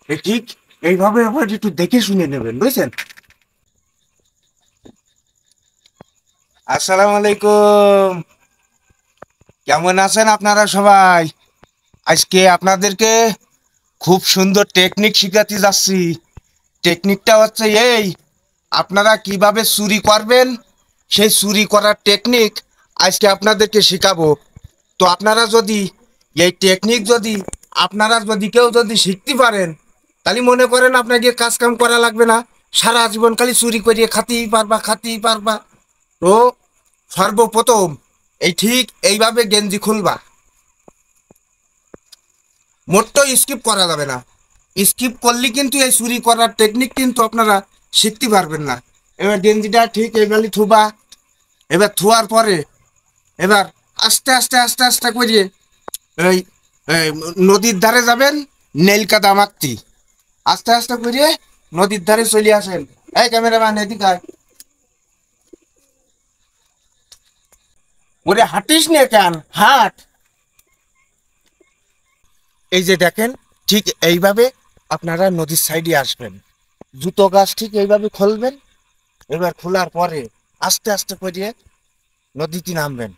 ঠিক এইভাবে আবার একটু দেখে শুনে নেবেন, বুঝছেন? আসসালামু আলাইকুম। কেমন আছেন আপনারা সবাই? আজকে আপনাদেরকে খুব সুন্দর টেকনিক শিখাতে যাচ্ছি। টেকনিকটা হচ্ছে এই, আপনারা কিভাবে চুরি করবেন সেই চুরি করার টেকনিক আজকে আপনাদেরকে শেখাবো। তো আপনারা যদি এই টেকনিক যদি আপনারা যদি কেউ যদি শিখতে পারেন, তাহলে মনে করেন আপনাকে কাজ কাম করা লাগবে না, সারা জীবন খালি চুরি করিয়ে খাতেই পারবা। তো সর্বপ্রথম এই ঠিক এইভাবে গেঞ্জি খুলবা, মোটটো স্কিপ করা যাবে না। স্কিপ করলে কিন্তু এই চুরি করার টেকনিক কিন্তু আপনারা শিখতে পারবেন না। এবার গেঞ্জিটা ঠিক এইভাবে থুবা। এবার থোয়ার পরে এবার আস্তে আস্তে আস্তে আস্তে করিয়ে এই এই নদীর ধারে যাবেন, নেলকাদা মাখতি আস্তে আস্তে করিয়ে নদীর ধারে চলে আসেন। এই ক্যামেরাম্যান এদিকে আয়। ওরে হাঁটিস নে কেন, হাট। এই যে দেখেন, ঠিক এইভাবে আপনারা নদীর সাইডে আসবেন, জুতো গাছ ঠিক এইভাবে খুলবেন। এবার খোলার পরে আস্তে আস্তে করে নদীতে নামবেন।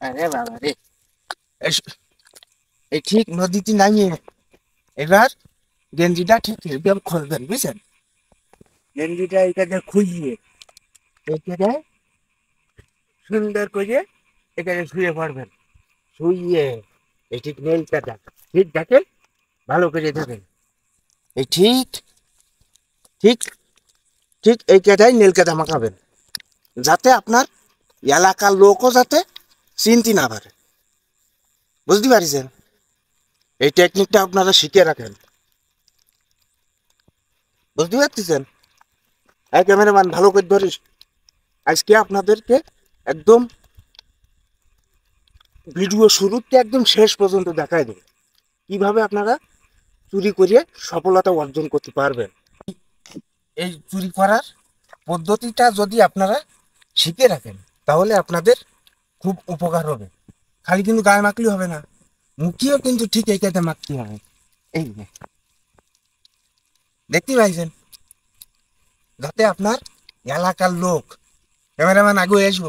আরে বাবা রে, এই এই ঠিক নদীতে নামিয়ে এবার গেঞ্জিটা ঠিক এইভাবে খুলবেন, বুঝছেন? গেঞ্জিটা এখানে খুলিয়ে এখানে সুন্দর করে এখানে শুয়ে পড়বেন। শুয়ে এই ঠিক নেলটা দেখ, ঠিক দেখেন, ভালো করে দেখেন। এই ঠিক ঠিক ঠিক এই কেটাই নীলকেটা মাখাবেন, যাতে আপনার এলাকার লোকও যাতে চিনতে না পারে। বুঝতে পারছেন? এই টেকনিকটা আপনারা শিখে রাখেন। বুঝতে পারতেছেন? এই ক্যামেরাম্যান ভালো করে ধরিস। আজকে আপনাদেরকে একদম ভিডিও শুরুতে একদম শেষ পর্যন্ত দেখায় দেবে কিভাবে আপনারা চুরি করিয়ে সফলতা অর্জন করতে পারবেন। এই চুরি করার পদ্ধতিটা যদি আপনারা শিখে রাখেন, তাহলে আপনাদের খুব উপকার হবে। খালি কিন্তু গায়ে মাখলে হবে না, মুখিও কিন্তু ঠিক এই কাজে মাখতে হবে। এই যে দেখতে পাইছেন, যাতে আপনার এলাকার লোক, ক্যামেরাম্যান আগে এসো,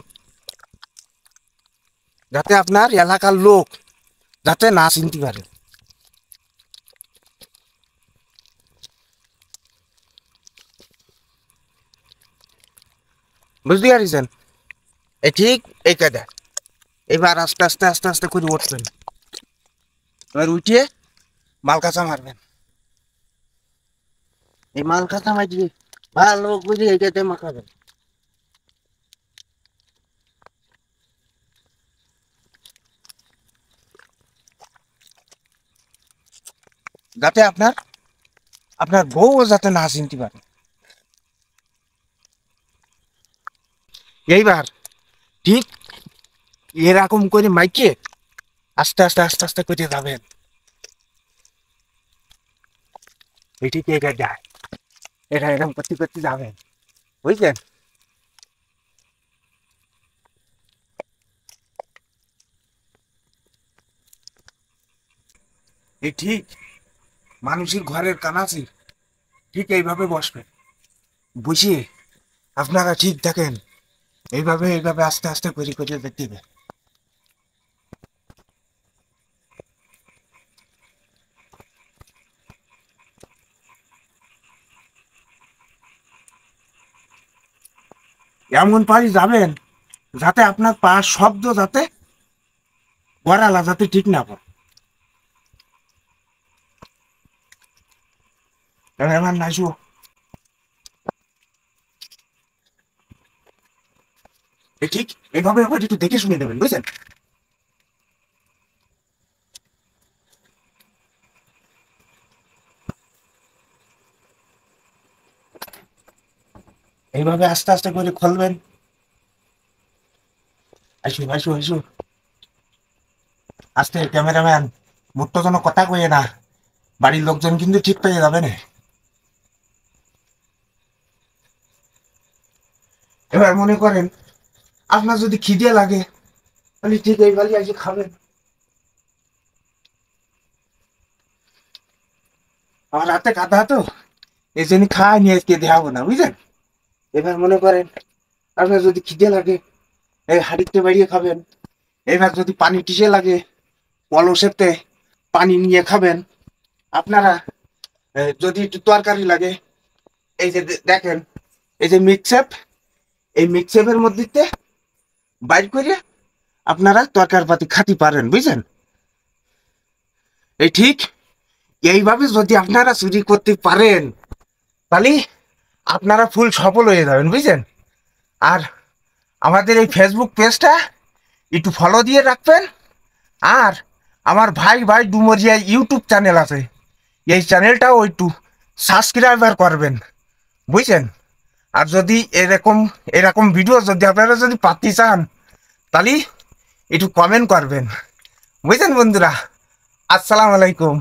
যাতে আপনার এলাকার লোক যাতে না চিনতে পারে। বুঝতে পারছেন? এই ঠিক এই কাজে এবার আস্তে আস্তে আস্তে আস্তে করে উঠবেন। এবার উঠিয়ে মাল কাঁচা মারবেন। এই মাল কাঁচা মারিয়ে ভালো করে এই কাজে মাখাবেন। যাতে আপনার আপনার বউও যাতে না চিনতে পারে। এইবার ঠিক এরকম করে মাইকে আস্তে আস্তে আস্তে আস্তে করে যাবেন। এটিকে এটা যায়, এটা এরকম করতে করতে যাবেন, বুঝলেন? এই ঠিক মানুষের ঘরের কানাচি ঠিক এইভাবে বসবেন। বসিয়ে আপনারা ঠিক দেখেন, এইভাবে এইভাবে আস্তে আস্তে করে করে দিবেন। এমন পারি যাবেন যাতে আপনার পা শব্দ যাতে গড়ালা যাতে ঠিক না পড়ে। এবার নাইসু ঠিক এইভাবে আবার একটু দেখে শুনে দেবেন, বুঝছেন? এইভাবে আস্তে আস্তে করে খুলবেন। আইসু আইসু আইসু আস্তে, ক্যামেরাম্যান মুক্ত যেন কথা কয়ে না, বাড়ির লোকজন কিন্তু ঠিক পেয়ে যাবে না। এবার মনে করেন আপনার যদি খিদে লাগে, তাহলে ঠিক এইভাবে এসে খাবেন। আমার রাতে কাঁদা তো, এই জন্য খাওয়া নিয়ে আজকে দেখাবো না, বুঝলেন? এবার মনে করেন আপনার যদি খিদে লাগে এই হাঁড়িতে বাড়িয়ে খাবেন। এবার যদি পানি টিসে লাগে কলসেতে পানি নিয়ে খাবেন। আপনারা যদি একটু তরকারি লাগে, এই যে দেখেন, এই যে মিক্সেপ, এই মিক্সেপের মধ্যে বাইর করে আপনারা তরকারি পাতি খাতে পারেন, বুঝলেন? এই ঠিক এইভাবে যদি আপনারা চুরি করতে পারেন তাহলে আপনারা ফুল সফল হয়ে যাবেন, বুঝলেন? আর আমাদের এই ফেসবুক পেজটা একটু ফলো দিয়ে রাখবেন। আর আমার ভাই ভাই ডুমরিয়া ইউটিউব চ্যানেল আছে, এই চ্যানেলটাও একটু সাবস্ক্রাইবার করবেন, বুঝছেন? আর যদি এরকম এরকম ভিডিও যদি আপনারা যদি পাতে চান তাহলে একটু কমেন্ট করবেন, বুঝছেন বন্ধুরা? আসসালামু আলাইকুম।